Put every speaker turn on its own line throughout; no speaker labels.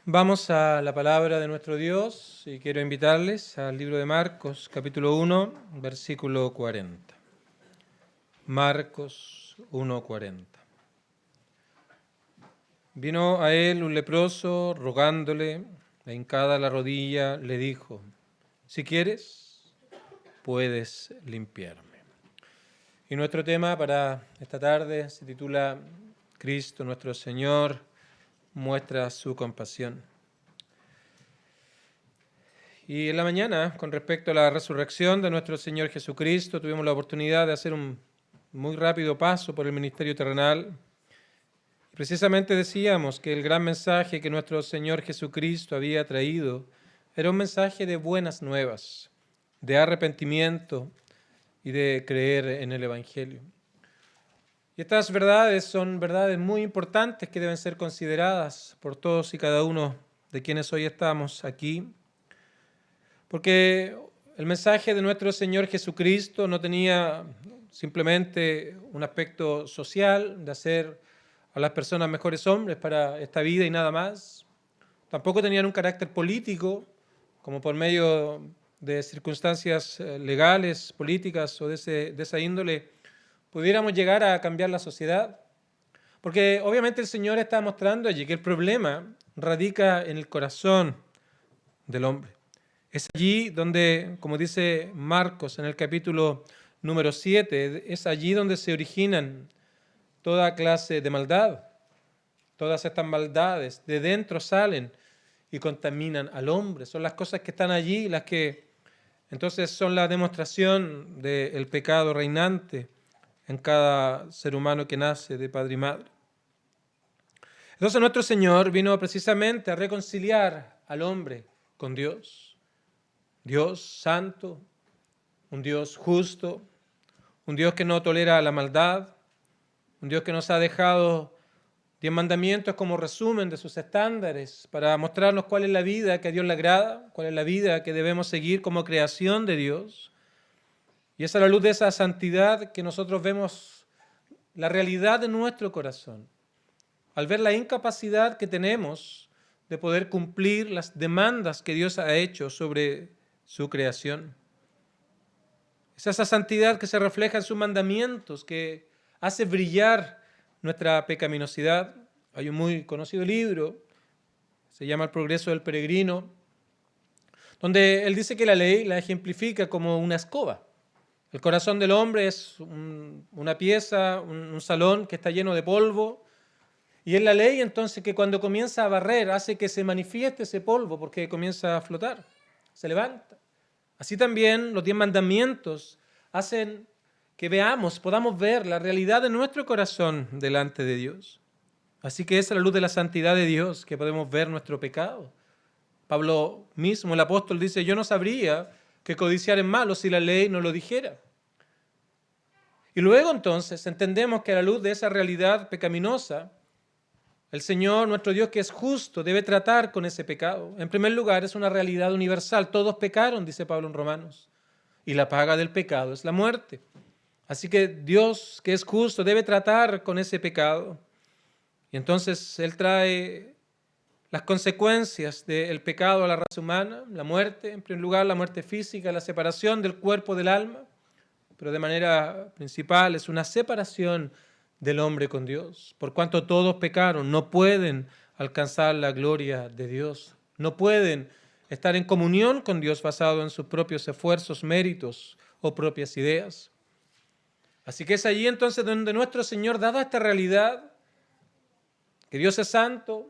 Vamos a la palabra de nuestro Dios y quiero invitarles al libro de Marcos, capítulo 1, versículo 40. Marcos 1:40. Vino a él un leproso rogándole, e hincada la rodilla, le dijo: si quieres, puedes limpiarme. Y nuestro tema para esta tarde se titula Cristo nuestro Señor muestra su compasión. Y en la mañana, con respecto a la resurrección de nuestro Señor Jesucristo, tuvimos la oportunidad de hacer un muy rápido paso por el ministerio terrenal. Precisamente decíamos que el gran mensaje que nuestro Señor Jesucristo había traído era un mensaje de buenas nuevas, de arrepentimiento y de creer en el Evangelio. Y estas verdades son verdades muy importantes que deben ser consideradas por todos y cada uno de quienes hoy estamos aquí, porque el mensaje de nuestro Señor Jesucristo no tenía simplemente un aspecto social, de hacer a las personas mejores hombres para esta vida y nada más. Tampoco tenían un carácter político, como por medio de circunstancias legales, políticas o de esa índole, pudiéramos llegar a cambiar la sociedad. Porque obviamente el Señor está mostrando allí que el problema radica en el corazón del hombre. Es allí donde, como dice Marcos en el capítulo número 7, es allí donde se originan toda clase de maldad. Todas estas maldades de dentro salen y contaminan al hombre. Son las cosas que están allí las que entonces son la demostración del pecado reinante en cada ser humano que nace de padre y madre. Entonces nuestro Señor vino precisamente a reconciliar al hombre con Dios. Dios santo, un Dios justo, un Dios que no tolera la maldad, un Dios que nos ha dejado 10 mandamientos como resumen de sus estándares para mostrarnos cuál es la vida que a Dios le agrada, cuál es la vida que debemos seguir como creación de Dios. Y es a la luz de esa santidad que nosotros vemos la realidad de nuestro corazón, al ver la incapacidad que tenemos de poder cumplir las demandas que Dios ha hecho sobre su creación. Es esa santidad que se refleja en sus mandamientos, que hace brillar nuestra pecaminosidad. Hay un muy conocido libro, se llama El progreso del peregrino, donde él dice que la ley la ejemplifica como una escoba. El corazón del hombre es una pieza, un salón que está lleno de polvo, y es la ley entonces que cuando comienza a barrer hace que se manifieste ese polvo porque comienza a flotar, se levanta. Así también los 10 mandamientos hacen que podamos ver la realidad de nuestro corazón delante de Dios. Así que es a la luz de la santidad de Dios que podemos ver nuestro pecado. Pablo mismo, el apóstol, dice: yo no sabría que codiciar es malo si la ley no lo dijera. Y luego entonces entendemos que a la luz de esa realidad pecaminosa, el Señor, nuestro Dios, que es justo, debe tratar con ese pecado. En primer lugar, es una realidad universal. Todos pecaron, dice Pablo en Romanos, y la paga del pecado es la muerte. Así que Dios, que es justo, debe tratar con ese pecado. Y entonces Él trae las consecuencias del pecado a la raza humana, la muerte, en primer lugar la muerte física, la separación del cuerpo del alma, pero de manera principal es una separación del hombre con Dios. Por cuanto todos pecaron, no pueden alcanzar la gloria de Dios, no pueden estar en comunión con Dios basado en sus propios esfuerzos, méritos o propias ideas. Así que es allí entonces donde nuestro Señor, dada esta realidad, que Dios es santo,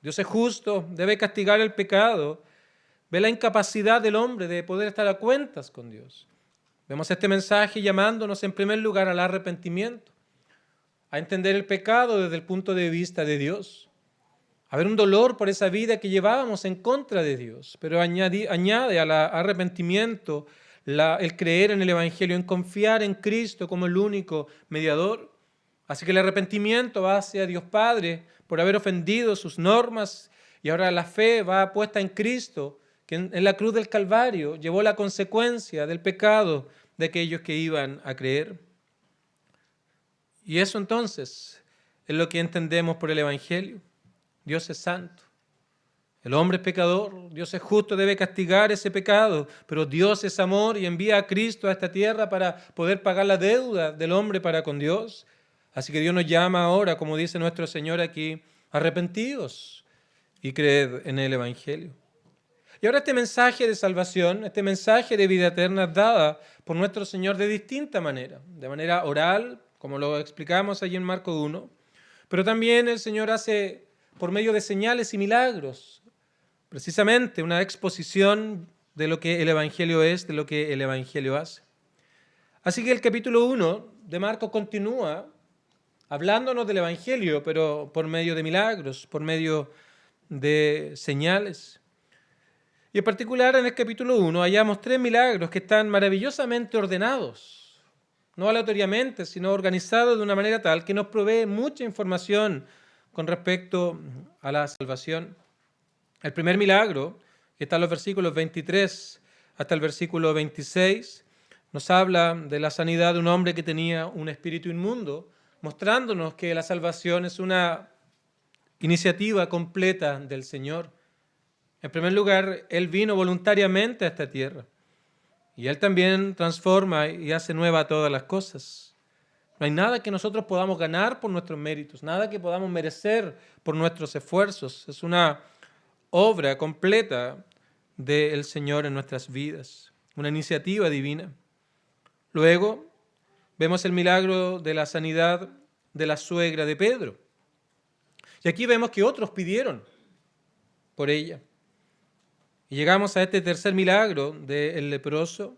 Dios es justo, debe castigar el pecado, ve la incapacidad del hombre de poder estar a cuentas con Dios. Vemos este mensaje llamándonos en primer lugar al arrepentimiento, a entender el pecado desde el punto de vista de Dios, a ver un dolor por esa vida que llevábamos en contra de Dios, pero añade al arrepentimiento el creer en el Evangelio, en confiar en Cristo como el único mediador. Así que el arrepentimiento va hacia Dios Padre por haber ofendido sus normas, y ahora la fe va puesta en Cristo, que en la cruz del Calvario llevó la consecuencia del pecado de aquellos que iban a creer. Y eso entonces es lo que entendemos por el Evangelio. Dios es santo. El hombre es pecador, Dios es justo, debe castigar ese pecado, pero Dios es amor y envía a Cristo a esta tierra para poder pagar la deuda del hombre para con Dios. Así que Dios nos llama ahora, como dice nuestro Señor aquí, arrepentidos y creed en el Evangelio. Y ahora este mensaje de salvación, este mensaje de vida eterna es dada por nuestro Señor de distinta manera, de manera oral, como lo explicamos allí en Marcos 1, pero también el Señor hace por medio de señales y milagros, precisamente una exposición de lo que el Evangelio es, de lo que el Evangelio hace. Así que el capítulo 1 de Marcos continúa hablándonos del Evangelio, pero por medio de milagros, por medio de señales. Y en particular en el capítulo 1 hallamos 3 milagros que están maravillosamente ordenados, no aleatoriamente, sino organizados de una manera tal que nos provee mucha información con respecto a la salvación. El primer milagro, que está en los versículos 23 hasta el versículo 26, nos habla de la sanidad de un hombre que tenía un espíritu inmundo, mostrándonos que la salvación es una iniciativa completa del Señor. En primer lugar, Él vino voluntariamente a esta tierra y Él también transforma y hace nueva todas las cosas. No hay nada que nosotros podamos ganar por nuestros méritos, nada que podamos merecer por nuestros esfuerzos. Es una obra completa del Señor en nuestras vidas, una iniciativa divina. Luego vemos el milagro de la sanidad de la suegra de Pedro. Y aquí vemos que otros pidieron por ella. Y llegamos a este tercer milagro del leproso,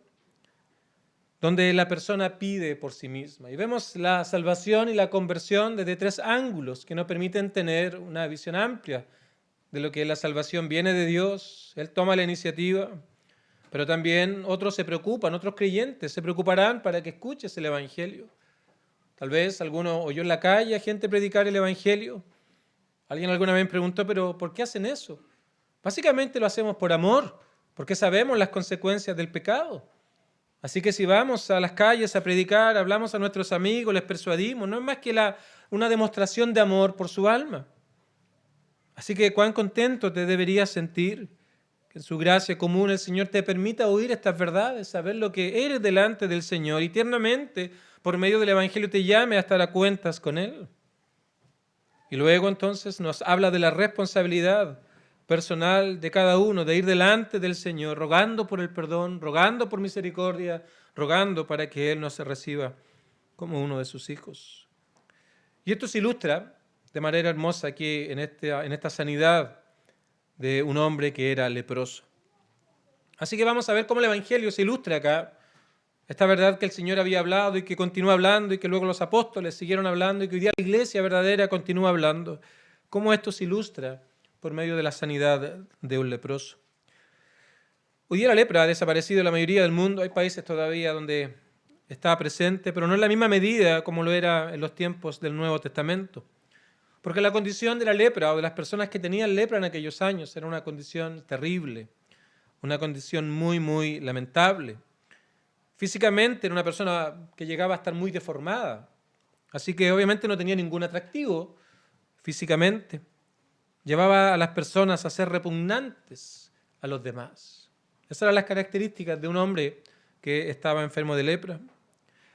donde la persona pide por sí misma. Y vemos la salvación y la conversión desde 3 ángulos que nos permiten tener una visión amplia de lo que la salvación viene de Dios. Él toma la iniciativa, pero también otros se preocupan, otros creyentes se preocuparán para que escuches el Evangelio. Tal vez alguno oyó en la calle a gente predicar el Evangelio. Alguien alguna vez me preguntó, pero ¿por qué hacen eso? Básicamente lo hacemos por amor, porque sabemos las consecuencias del pecado. Así que si vamos a las calles a predicar, hablamos a nuestros amigos, les persuadimos, no es más que una demostración de amor por su alma. Así que cuán contento te deberías sentir que en su gracia común el Señor te permita oír estas verdades, saber lo que eres delante del Señor y tiernamente por medio del Evangelio te llame a estar a cuentas con Él. Y luego entonces nos habla de la responsabilidad personal de cada uno, de ir delante del Señor, rogando por el perdón, rogando por misericordia, rogando para que Él nos reciba como uno de sus hijos. Y esto se ilustra de manera hermosa aquí en esta sanidad de un hombre que era leproso. Así que vamos a ver cómo el Evangelio se ilustra acá. Esta verdad que el Señor había hablado y que continúa hablando y que luego los apóstoles siguieron hablando y que hoy día la iglesia verdadera continúa hablando. Cómo esto se ilustra por medio de la sanidad de un leproso. Hoy día la lepra ha desaparecido en la mayoría del mundo. Hay países todavía donde está presente, pero no en la misma medida como lo era en los tiempos del Nuevo Testamento. Porque la condición de la lepra o de las personas que tenían lepra en aquellos años era una condición terrible, una condición muy, muy lamentable. Físicamente era una persona que llegaba a estar muy deformada, así que obviamente no tenía ningún atractivo físicamente. Llevaba a las personas a ser repugnantes a los demás. Esas eran las características de un hombre que estaba enfermo de lepra.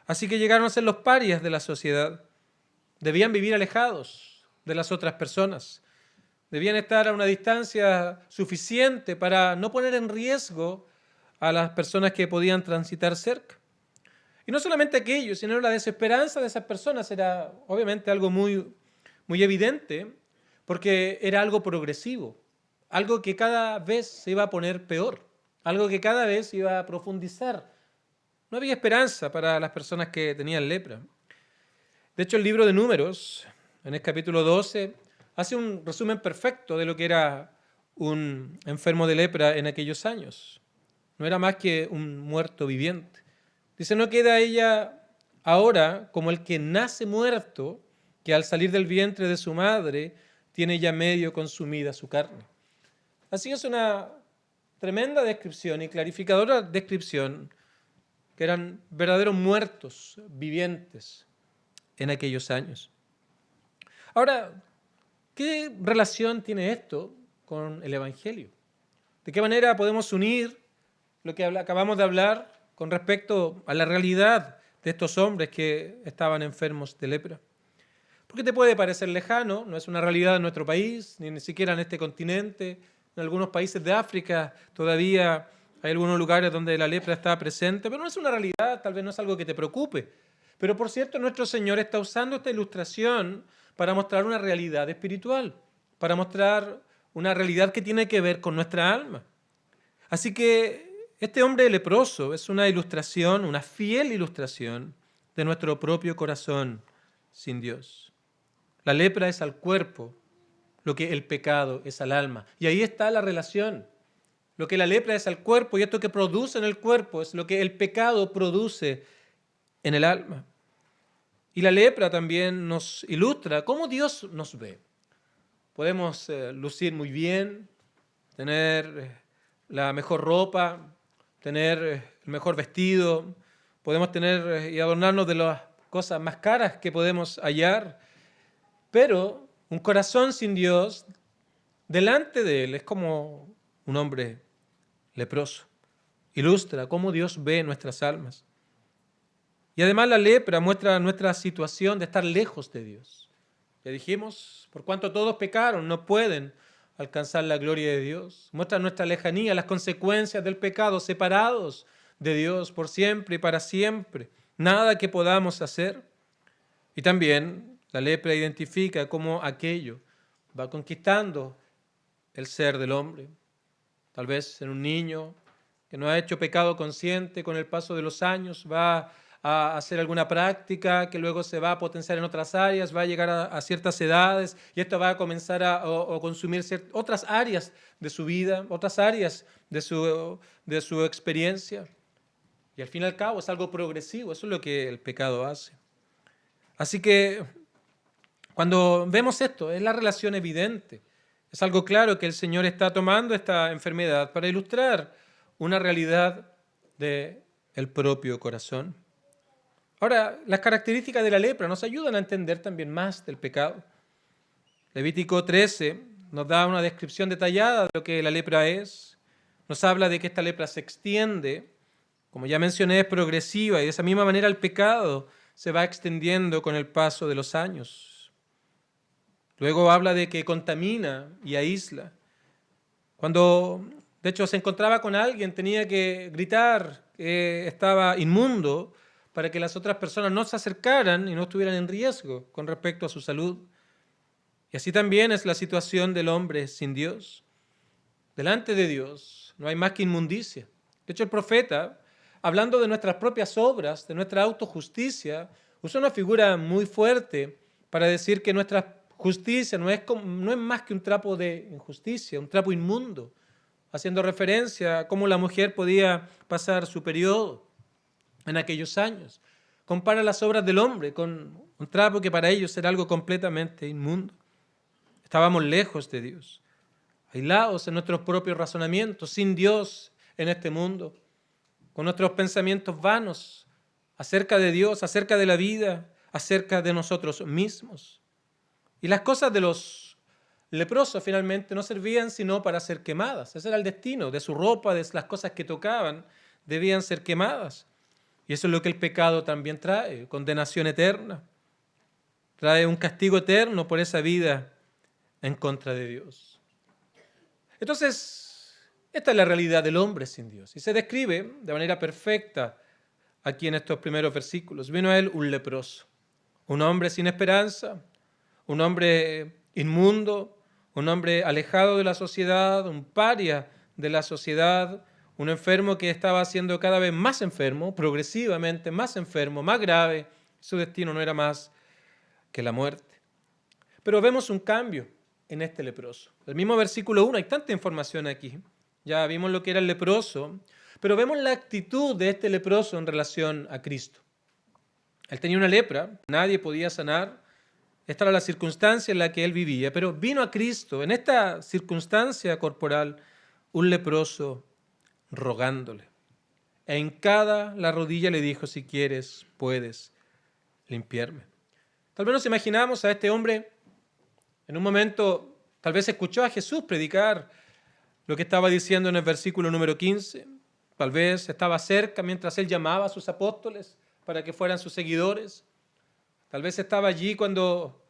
Así que llegaron a ser los parias de la sociedad. Debían vivir alejados de las otras personas. Debían estar a una distancia suficiente para no poner en riesgo a las personas que podían transitar cerca. Y no solamente aquello, sino la desesperanza de esas personas era obviamente algo muy, muy evidente, porque era algo progresivo, algo que cada vez se iba a poner peor, algo que cada vez iba a profundizar. No había esperanza para las personas que tenían lepra. De hecho, el libro de Números, en el capítulo 12, hace un resumen perfecto de lo que era un enfermo de lepra en aquellos años. No era más que un muerto viviente. Dice, no queda ella ahora como el que nace muerto, que al salir del vientre de su madre tiene ya medio consumida su carne. Así es una tremenda descripción y clarificadora descripción que eran verdaderos muertos vivientes en aquellos años. Ahora, ¿qué relación tiene esto con el Evangelio? ¿De qué manera podemos unir lo que acabamos de hablar con respecto a la realidad de estos hombres que estaban enfermos de lepra? Porque te puede parecer lejano, no es una realidad en nuestro país, ni siquiera en este continente. En algunos países de África todavía hay algunos lugares donde la lepra está presente, pero no es una realidad, tal vez no es algo que te preocupe. Pero por cierto, nuestro Señor está usando esta ilustración para mostrar una realidad espiritual, para mostrar una realidad que tiene que ver con nuestra alma. Así que este hombre leproso es una ilustración, una fiel ilustración de nuestro propio corazón sin Dios. La lepra es al cuerpo lo que el pecado es al alma. Y ahí está la relación. Lo que la lepra es al cuerpo y esto que produce en el cuerpo es lo que el pecado produce en el alma. Y la lepra también nos ilustra cómo Dios nos ve. Podemos lucir muy bien, tener la mejor ropa, tener el mejor vestido, podemos tener y adornarnos de las cosas más caras que podemos hallar, pero un corazón sin Dios, delante de Él, es como un hombre leproso. Ilustra cómo Dios ve nuestras almas. Y además la lepra muestra nuestra situación de estar lejos de Dios. Ya dijimos, por cuanto todos pecaron, no pueden alcanzar la gloria de Dios. Muestra nuestra lejanía, las consecuencias del pecado, separados de Dios por siempre y para siempre. Nada que podamos hacer. Y también la lepra identifica cómo aquello va conquistando el ser del hombre. Tal vez en un niño que no ha hecho pecado consciente, con el paso de los años va a hacer alguna práctica que luego se va a potenciar en otras áreas, va a llegar a ciertas edades y esto va a comenzar a consumir otras áreas de su vida, otras áreas de su experiencia. Y al fin y al cabo es algo progresivo, eso es lo que el pecado hace. Así que cuando vemos esto, es la relación evidente. Es algo claro que el Señor está tomando esta enfermedad para ilustrar una realidad del propio corazón. Ahora, las características de la lepra nos ayudan a entender también más del pecado. Levítico 13 nos da una descripción detallada de lo que la lepra es. Nos habla de que esta lepra se extiende, como ya mencioné, es progresiva y de esa misma manera el pecado se va extendiendo con el paso de los años. Luego habla de que contamina y aísla. Cuando, de hecho, se encontraba con alguien, tenía que gritar que estaba inmundo para que las otras personas no se acercaran y no estuvieran en riesgo con respecto a su salud. Y así también es la situación del hombre sin Dios. Delante de Dios no hay más que inmundicia. De hecho, el profeta, hablando de nuestras propias obras, de nuestra autojusticia, usa una figura muy fuerte para decir que nuestra justicia no es más que un trapo de injusticia, un trapo inmundo, haciendo referencia a cómo la mujer podía pasar su periodo en aquellos años. Compara las obras del hombre con un trapo que para ellos era algo completamente inmundo. Estábamos lejos de Dios, aislados en nuestros propios razonamientos, sin Dios en este mundo, con nuestros pensamientos vanos acerca de Dios, acerca de la vida, acerca de nosotros mismos. Y las cosas de los leprosos finalmente no servían sino para ser quemadas. Ese era el destino de su ropa, de las cosas que tocaban, debían ser quemadas. Y eso es lo que el pecado también trae, condenación eterna. Trae un castigo eterno por esa vida en contra de Dios. Entonces, esta es la realidad del hombre sin Dios. Y se describe de manera perfecta aquí en estos primeros versículos. Vino a él un leproso, un hombre sin esperanza, un hombre inmundo, un hombre alejado de la sociedad, un paria de la sociedad, un enfermo que estaba siendo cada vez más enfermo, progresivamente más enfermo, más grave. Su destino no era más que la muerte. Pero vemos un cambio en este leproso. El mismo versículo 1, hay tanta información aquí. Ya vimos lo que era el leproso, pero vemos la actitud de este leproso en relación a Cristo. Él tenía una lepra, nadie podía sanar. Esta era la circunstancia en la que él vivía, pero vino a Cristo, en esta circunstancia corporal, un leproso rogándole. E hincada la rodilla le dijo, si quieres, puedes limpiarme. Tal vez nos imaginamos a este hombre en un momento Tal vez escuchó a Jesús predicar lo que estaba diciendo en el versículo número 15. Tal vez estaba cerca mientras él llamaba a sus apóstoles para que fueran sus seguidores. Tal vez estaba allí cuando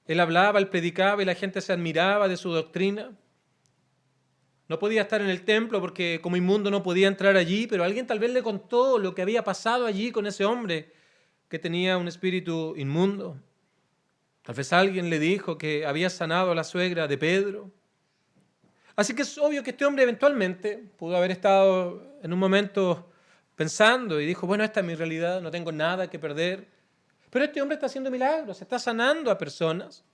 él hablaba, él predicaba y la gente se admiraba de su doctrina. No podía estar en el templo porque como inmundo no podía entrar allí, pero alguien tal vez le contó lo que había pasado allí con ese hombre que tenía un espíritu inmundo. Tal vez alguien le dijo que había sanado a la suegra de Pedro. Así que es obvio que este hombre eventualmente pudo haber estado en un momento pensando y dijo, bueno, esta es mi realidad, no tengo nada que perder. Pero este hombre está haciendo milagros, está sanando a personas.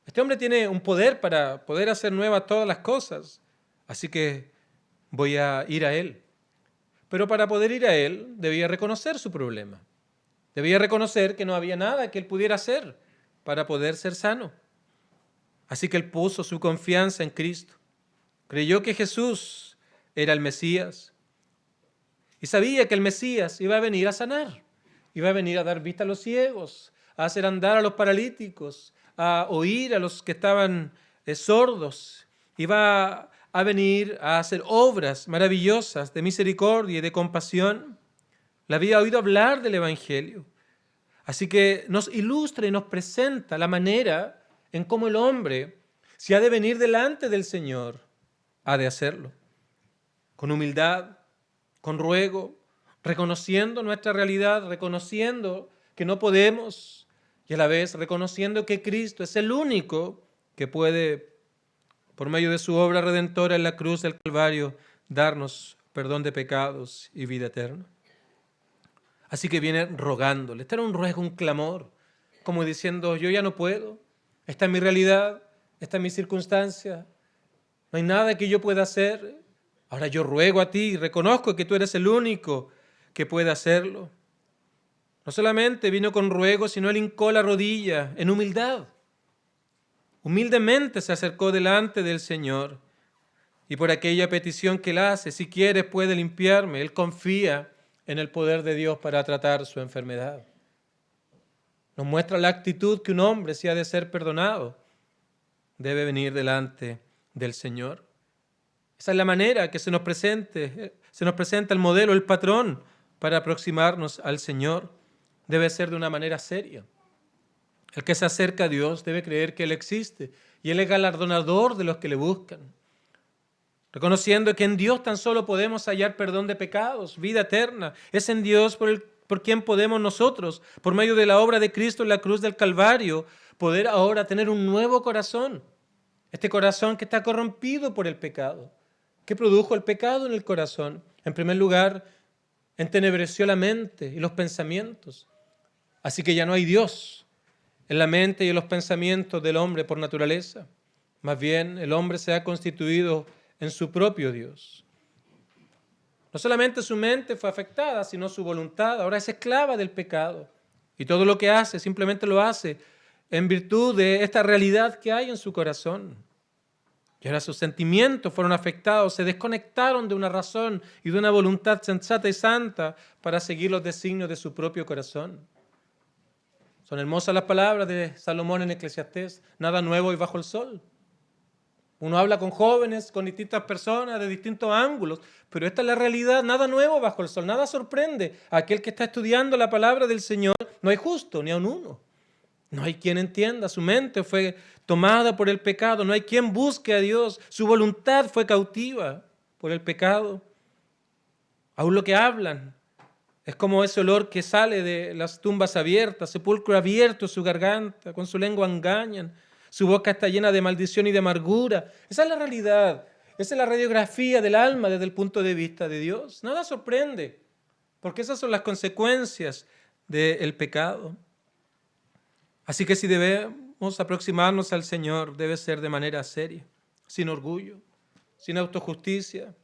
Este hombre tiene un poder para poder hacer nuevas todas las cosas. Así que voy a ir a él. Pero para poder ir a él, debía reconocer su problema. Debía reconocer que no había nada que él pudiera hacer para poder ser sano. Así que él puso su confianza en Cristo. Creyó que Jesús era el Mesías. Y sabía que el Mesías iba a venir a sanar. Iba a venir a dar vista a los ciegos, a hacer andar a los paralíticos, a oír a los que estaban sordos. Iba a venir a hacer obras maravillosas de misericordia y de compasión. Le había oído hablar del Evangelio. Así que nos ilustra y nos presenta la manera en cómo el hombre, si ha de venir delante del Señor, ha de hacerlo. Con humildad, con ruego, reconociendo nuestra realidad, reconociendo que no podemos y a la vez reconociendo que Cristo es el único que puede, por medio de su obra redentora en la cruz del Calvario, darnos perdón de pecados y vida eterna. Así que viene rogándole. Este era un ruego, un clamor, como diciendo, yo ya no puedo, esta es mi realidad, esta es mi circunstancia, no hay nada que yo pueda hacer. Ahora yo ruego a ti, reconozco que tú eres el único que puede hacerlo. No solamente vino con ruego, sino él hincó la rodilla en humildad. Humildemente se acercó delante del Señor y por aquella petición que él hace, si quieres puede limpiarme, él confía en el poder de Dios para tratar su enfermedad. Nos muestra la actitud que un hombre, si ha de ser perdonado, debe venir delante del Señor. Esa es la manera que se nos presenta el modelo, el patrón para aproximarnos al Señor. Debe ser de una manera seria. El que se acerca a Dios debe creer que Él existe y Él es galardonador de los que le buscan. Reconociendo que en Dios tan solo podemos hallar perdón de pecados, vida eterna. Es en Dios por quien podemos nosotros, por medio de la obra de Cristo en la cruz del Calvario, poder ahora tener un nuevo corazón. Este corazón que está corrompido por el pecado. ¿Qué produjo el pecado en el corazón? En primer lugar, entenebreció la mente y los pensamientos. Así que ya no hay Dios en la mente y en los pensamientos del hombre por naturaleza. Más bien, el hombre se ha constituido en su propio Dios. No solamente su mente fue afectada, sino su voluntad. Ahora es esclava del pecado. Y todo lo que hace, simplemente lo hace en virtud de esta realidad que hay en su corazón. Y ahora sus sentimientos fueron afectados, se desconectaron de una razón y de una voluntad sensata y santa para seguir los designios de su propio corazón. Son hermosas las palabras de Salomón en Eclesiastés, nada nuevo y bajo el sol. Uno habla con jóvenes, con distintas personas, de distintos ángulos, pero esta es la realidad, nada nuevo bajo el sol, nada sorprende. A aquel que está estudiando la palabra del Señor, no hay justo, ni aun uno. No hay quien entienda, su mente fue tomada por el pecado, no hay quien busque a Dios, su voluntad fue cautiva por el pecado. Aún lo que hablan es como ese olor que sale de las tumbas abiertas, sepulcro abierto su garganta, con su lengua engañan, su boca está llena de maldición y de amargura. Esa es la realidad, esa es la radiografía del alma desde el punto de vista de Dios. Nada sorprende, porque esas son las consecuencias del pecado. Así que si debemos aproximarnos al Señor, debe ser de manera seria, sin orgullo, sin autojusticia,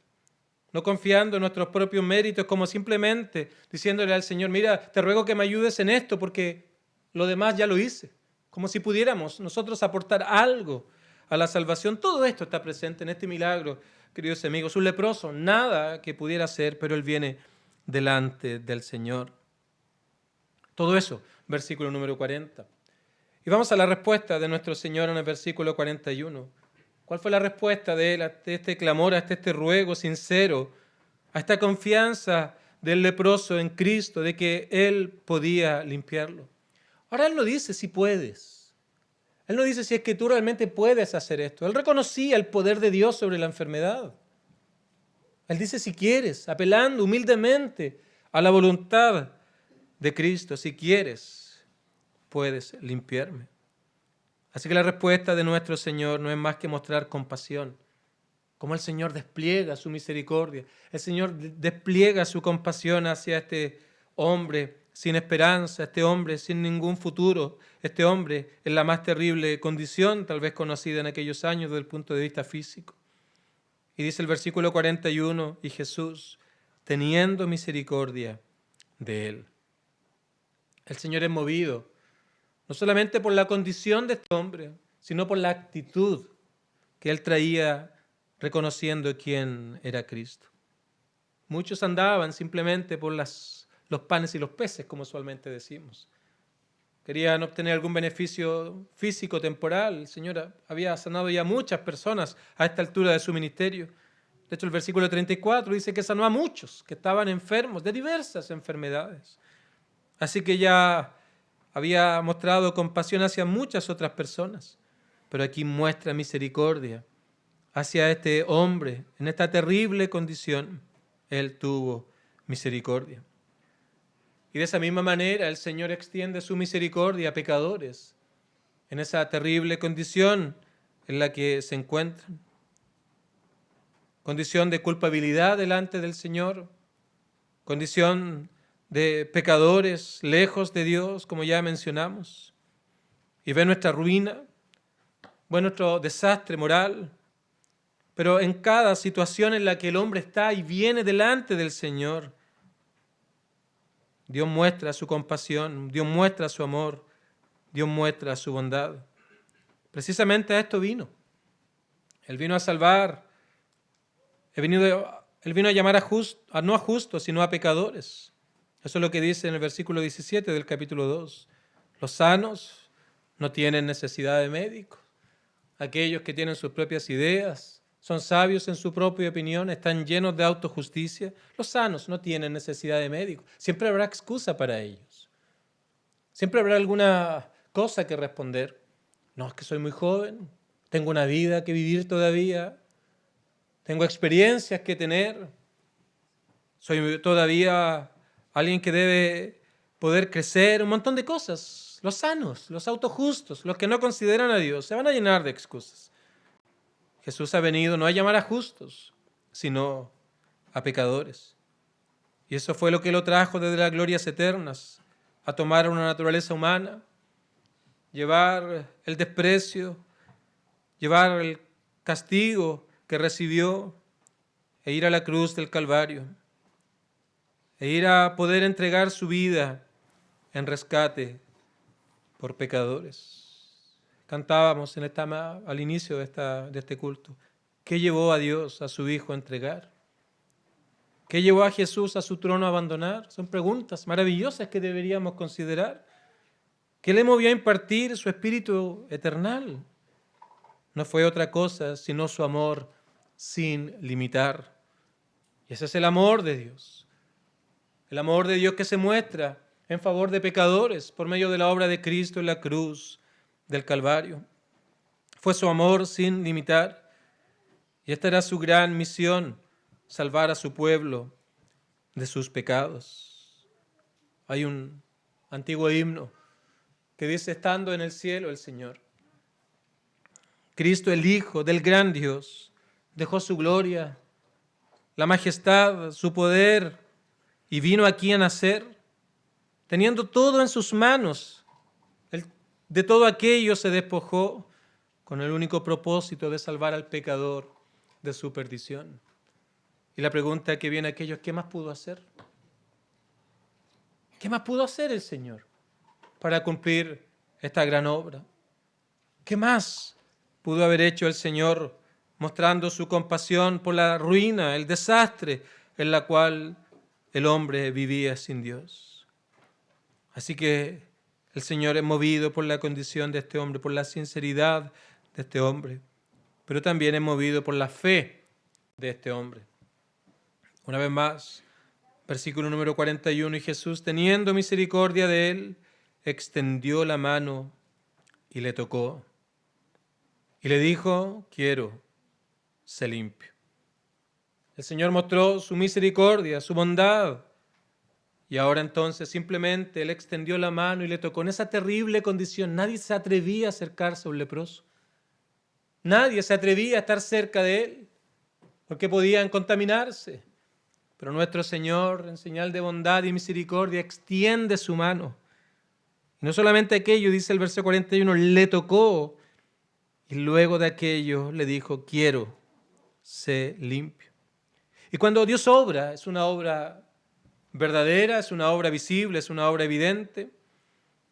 no confiando en nuestros propios méritos, como simplemente diciéndole al Señor, mira, te ruego que me ayudes en esto porque lo demás ya lo hice. Como si pudiéramos nosotros aportar algo a la salvación. Todo esto está presente en este milagro, queridos amigos. Un leproso, nada que pudiera hacer, pero él viene delante del Señor. Todo eso, versículo número 40. Y vamos a la respuesta de nuestro Señor en el versículo 41. ¿Cuál fue la respuesta de él a este clamor, a este ruego sincero, a esta confianza del leproso en Cristo, de que Él podía limpiarlo? Ahora Él no dice si puedes. Él no dice si es que tú realmente puedes hacer esto. Él reconocía el poder de Dios sobre la enfermedad. Él dice si quieres, apelando humildemente a la voluntad de Cristo. Si quieres, puedes limpiarme. Así que la respuesta de nuestro Señor no es más que mostrar compasión. Como el Señor despliega su misericordia. El Señor despliega su compasión hacia este hombre sin esperanza, este hombre sin ningún futuro, este hombre en la más terrible condición, tal vez conocida en aquellos años desde el punto de vista físico. Y dice el versículo 41, y Jesús, teniendo misericordia de él. El Señor es movido no solamente por la condición de este hombre, sino por la actitud que él traía reconociendo quién era Cristo. Muchos andaban simplemente por los panes y los peces, como usualmente decimos. Querían obtener algún beneficio físico, temporal. El Señor había sanado ya muchas personas a esta altura de su ministerio. De hecho, el versículo 34 dice que sanó a muchos que estaban enfermos de diversas enfermedades. Así que ya había mostrado compasión hacia muchas otras personas, pero aquí muestra misericordia hacia este hombre en esta terrible condición. Él tuvo misericordia. Y de esa misma manera el Señor extiende su misericordia a pecadores en esa terrible condición en la que se encuentran. Condición de culpabilidad delante del Señor, condición de pecadores lejos de Dios, como ya mencionamos, y ve nuestra ruina, ve nuestro desastre moral, pero en cada situación en la que el hombre está y viene delante del Señor, Dios muestra su compasión, Dios muestra su amor, Dios muestra su bondad. Precisamente a esto vino. Él vino a salvar, Él vino a llamar no a justos, sino a pecadores. Eso es lo que dice en el versículo 17 del capítulo 2. Los sanos no tienen necesidad de médicos. Aquellos que tienen sus propias ideas, son sabios en su propia opinión, están llenos de autojusticia. Los sanos no tienen necesidad de médicos. Siempre habrá excusa para ellos. Siempre habrá alguna cosa que responder. No, es que soy muy joven, tengo una vida que vivir todavía, tengo experiencias que tener, soy todavía alguien que debe poder crecer, un montón de cosas. Los sanos, los autojustos, los que no consideran a Dios, se van a llenar de excusas. Jesús ha venido no a llamar a justos, sino a pecadores. Y eso fue lo que lo trajo desde las glorias eternas, a tomar una naturaleza humana, llevar el desprecio, llevar el castigo que recibió e ir a la cruz del Calvario, e ir a poder entregar su vida en rescate por pecadores. Cantábamos al inicio de este culto. ¿Qué llevó a Dios, a su Hijo, a entregar? ¿Qué llevó a Jesús a su trono a abandonar? Son preguntas maravillosas que deberíamos considerar. ¿Qué le movió a impartir su Espíritu eternal? No fue otra cosa sino su amor sin limitar. Y ese es el amor de Dios. El amor de Dios que se muestra en favor de pecadores por medio de la obra de Cristo en la cruz del Calvario. Fue su amor sin limitar. Y esta era su gran misión, salvar a su pueblo de sus pecados. Hay un antiguo himno que dice, estando en el cielo el Señor, Cristo el Hijo del gran Dios, dejó su gloria, la majestad, su poder, y vino aquí a nacer, teniendo todo en sus manos. De todo aquello se despojó con el único propósito de salvar al pecador de su perdición. Y la pregunta que viene a aquellos, ¿qué más pudo hacer? ¿Qué más pudo hacer el Señor para cumplir esta gran obra? ¿Qué más pudo haber hecho el Señor mostrando su compasión por la ruina, el desastre en la cual el hombre vivía sin Dios? Así que el Señor es movido por la condición de este hombre, por la sinceridad de este hombre, pero también es movido por la fe de este hombre. Una vez más, versículo número 41, y Jesús, teniendo misericordia de él, extendió la mano y le tocó. Y le dijo, quiero, sé limpio. El Señor mostró su misericordia, su bondad. Y ahora entonces simplemente Él extendió la mano y le tocó en esa terrible condición. Nadie se atrevía a acercarse a un leproso. Nadie se atrevía a estar cerca de Él porque podían contaminarse. Pero nuestro Señor, en señal de bondad y misericordia, extiende su mano. Y no solamente aquello, dice el verso 41, le tocó. Y luego de aquello le dijo, quiero, sé limpio. Y cuando Dios obra, es una obra verdadera, es una obra visible, es una obra evidente.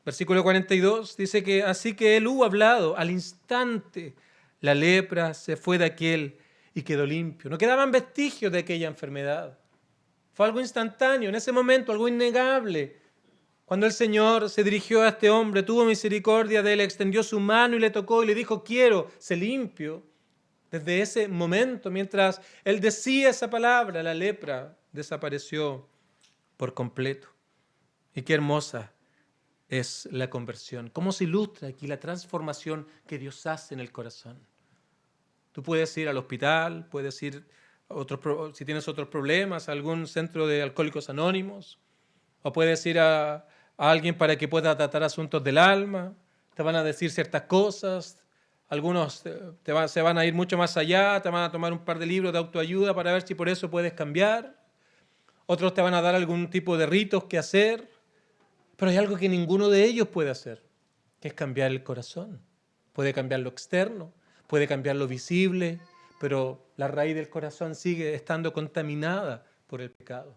Versículo 42 dice que así que él hubo hablado, al instante la lepra se fue de aquel y quedó limpio. No quedaban vestigios de aquella enfermedad. Fue algo instantáneo, en ese momento, algo innegable. Cuando el Señor se dirigió a este hombre, tuvo misericordia de él, extendió su mano y le tocó y le dijo, quiero, sé limpio. Desde ese momento, mientras él decía esa palabra, la lepra desapareció por completo. Y qué hermosa es la conversión. ¿Cómo se ilustra aquí la transformación que Dios hace en el corazón? Tú puedes ir al hospital, puedes ir si tienes otros problemas, a algún centro de alcohólicos anónimos, o puedes ir a alguien para que pueda tratar asuntos del alma. Te van a decir ciertas cosas. Algunos se van a ir mucho más allá, te van a tomar un par de libros de autoayuda para ver si por eso puedes cambiar. Otros te van a dar algún tipo de ritos que hacer, pero hay algo que ninguno de ellos puede hacer, que es cambiar el corazón. Puede cambiar lo externo, puede cambiar lo visible, pero la raíz del corazón sigue estando contaminada por el pecado.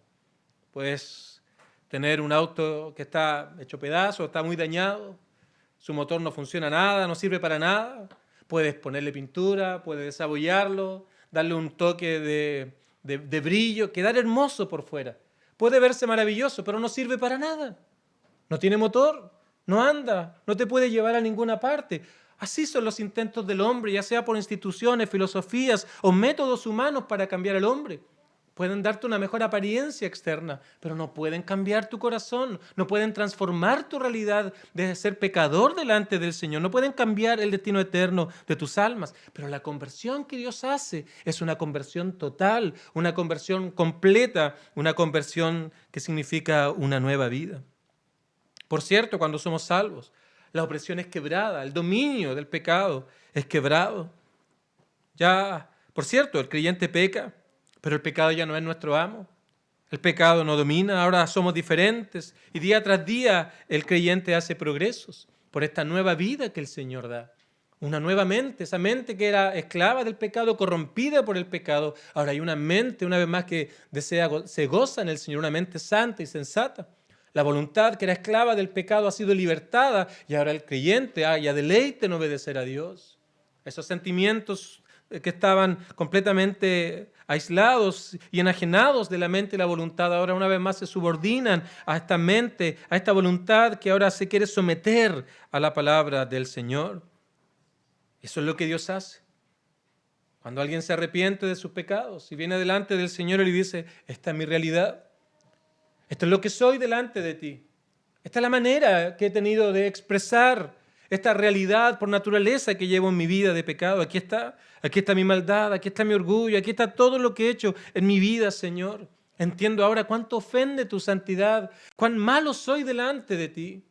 Puedes tener un auto que está hecho pedazos, está muy dañado, su motor no funciona nada, no sirve para nada. Puedes ponerle pintura, puedes desabollarlo, darle un toque de brillo, quedar hermoso por fuera. Puede verse maravilloso, pero no sirve para nada. No tiene motor, no anda, no te puede llevar a ninguna parte. Así son los intentos del hombre, ya sea por instituciones, filosofías o métodos humanos para cambiar al hombre. Pueden darte una mejor apariencia externa, pero no pueden cambiar tu corazón, no pueden transformar tu realidad de ser pecador delante del Señor, no pueden cambiar el destino eterno de tus almas. Pero la conversión que Dios hace es una conversión total, una conversión completa, una conversión que significa una nueva vida. Por cierto, cuando somos salvos, la opresión es quebrada, el dominio del pecado es quebrado. Ya, por cierto, el creyente peca, pero el pecado ya no es nuestro amo. El pecado no domina, ahora somos diferentes y día tras día el creyente hace progresos por esta nueva vida que el Señor da. Una nueva mente, esa mente que era esclava del pecado, corrompida por el pecado. Ahora hay una mente, una vez más, que se goza en el Señor, una mente santa y sensata. La voluntad que era esclava del pecado ha sido libertada y ahora el creyente haya deleite en obedecer a Dios. Esos sentimientos que estaban completamente aislados y enajenados de la mente y la voluntad, ahora una vez más se subordinan a esta mente, a esta voluntad que ahora se quiere someter a la palabra del Señor. Eso es lo que Dios hace. Cuando alguien se arrepiente de sus pecados y viene delante del Señor y le dice, esta es mi realidad, esto es lo que soy delante de ti, esta es la manera que he tenido de expresar esta realidad por naturaleza que llevo en mi vida de pecado. Aquí está mi maldad, aquí está mi orgullo, aquí está todo lo que he hecho en mi vida, Señor. Entiendo ahora cuánto ofende tu santidad, cuán malo soy delante de ti.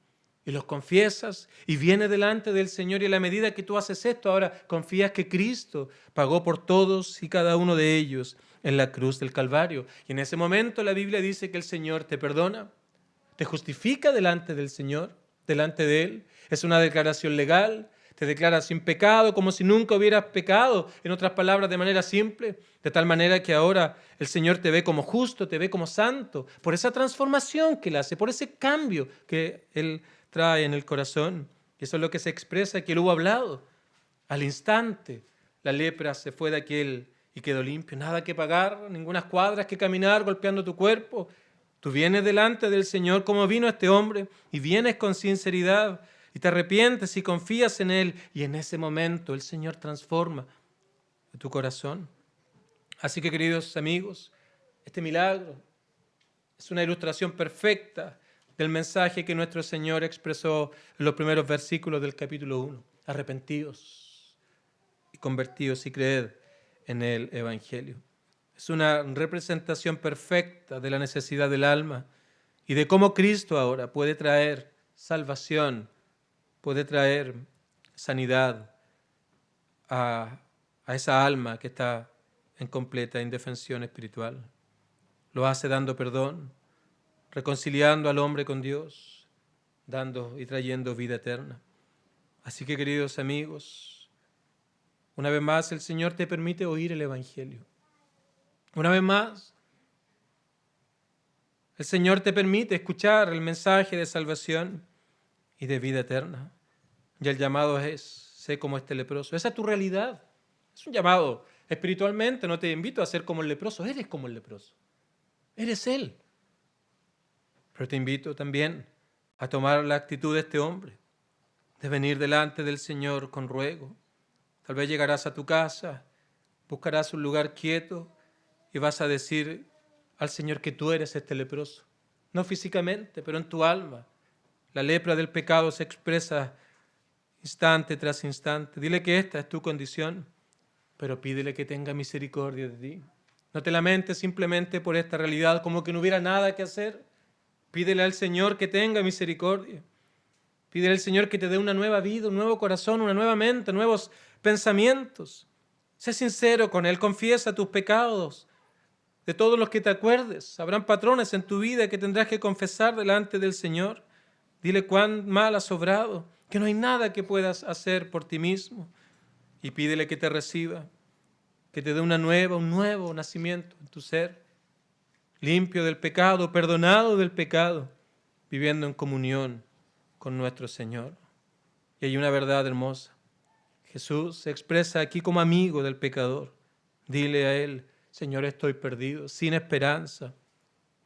Y los confiesas y vienes delante del Señor y a la medida que tú haces esto, ahora confías que Cristo pagó por todos y cada uno de ellos en la cruz del Calvario. Y en ese momento la Biblia dice que el Señor te perdona, te justifica delante del Señor, delante de Él. Es una declaración legal, te declara sin pecado, como si nunca hubieras pecado, en otras palabras, de manera simple, de tal manera que ahora el Señor te ve como justo, te ve como santo, por esa transformación que Él hace, por ese cambio que Él trae en el corazón. Y eso es lo que se expresa que Él hubo hablado. Al instante, la lepra se fue de aquel y quedó limpio. Nada que pagar, ninguna cuadras que caminar golpeando tu cuerpo. Tú vienes delante del Señor como vino este hombre y vienes con sinceridad y te arrepientes y confías en Él y en ese momento el Señor transforma de tu corazón. Así que, queridos amigos, este milagro es una ilustración perfecta del mensaje que nuestro Señor expresó en los primeros versículos del capítulo 1. Arrepentidos y convertidos y creed en el Evangelio. Es una representación perfecta de la necesidad del alma y de cómo Cristo ahora puede traer salvación, puede traer sanidad a esa alma que está en completa indefensión espiritual. Lo hace dando perdón, reconciliando al hombre con Dios, dando y trayendo vida eterna. Así que, queridos amigos, una vez más el Señor te permite oír el Evangelio. Una vez más, el Señor te permite escuchar el mensaje de salvación y de vida eterna. Y el llamado es, sé como este leproso. Esa es tu realidad. Es un llamado espiritualmente. No te invito a ser como el leproso. Eres como el leproso. Eres Él. Pero te invito también a tomar la actitud de este hombre, de venir delante del Señor con ruego. Tal vez llegarás a tu casa, buscarás un lugar quieto y vas a decir al Señor que tú eres este leproso. No físicamente, pero en tu alma. La lepra del pecado se expresa instante tras instante. Dile que esta es tu condición, pero pídele que tenga misericordia de ti. No te lamentes simplemente por esta realidad como que no hubiera nada que hacer. Pídele al Señor que tenga misericordia. Pídele al Señor que te dé una nueva vida, un nuevo corazón, una nueva mente, nuevos pensamientos. Sé sincero con Él, confiesa tus pecados. De todos los que te acuerdes, habrán patrones en tu vida que tendrás que confesar delante del Señor. Dile cuán mal has obrado, que no hay nada que puedas hacer por ti mismo. Y pídele que te reciba, que te dé un nuevo nacimiento en tu ser, limpio del pecado, perdonado del pecado, viviendo en comunión con nuestro Señor. Y hay una verdad hermosa. Jesús se expresa aquí como amigo del pecador. Dile a Él, Señor, estoy perdido, sin esperanza,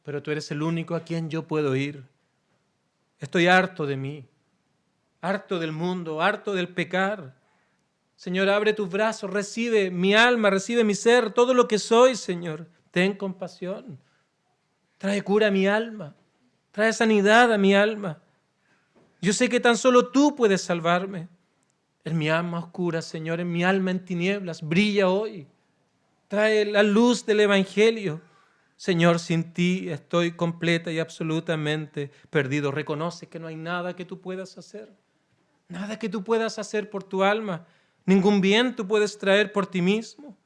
pero tú eres el único a quien yo puedo ir. Estoy harto de mí, harto del mundo, harto del pecar. Señor, abre tus brazos, recibe mi alma, recibe mi ser, todo lo que soy, Señor. Ten compasión. Trae cura a mi alma, trae sanidad a mi alma. Yo sé que tan solo tú puedes salvarme. En mi alma oscura, Señor, en mi alma en tinieblas, brilla hoy. Trae la luz del Evangelio. Señor, sin ti estoy completa y absolutamente perdido. Reconoce que no hay nada que tú puedas hacer. Nada que tú puedas hacer por tu alma. Ningún bien tú puedes traer por ti mismo.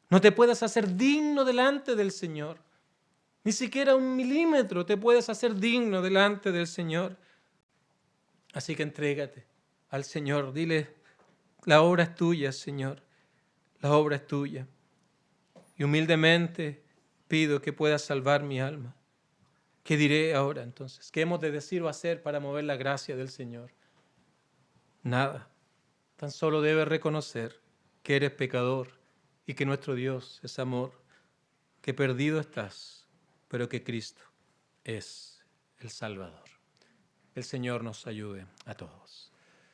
No te puedes hacer digno delante del Señor. Ni siquiera 1 milímetro te puedes hacer digno delante del Señor. Así que entrégate al Señor. Dile, la obra es tuya, Señor. La obra es tuya. Y humildemente pido que puedas salvar mi alma. ¿Qué diré ahora entonces? ¿Qué hemos de decir o hacer para mover la gracia del Señor? Nada. Tan solo debes reconocer que eres pecador y que nuestro Dios es amor, que perdido estás, pero que Cristo es el Salvador. El Señor nos ayude a todos.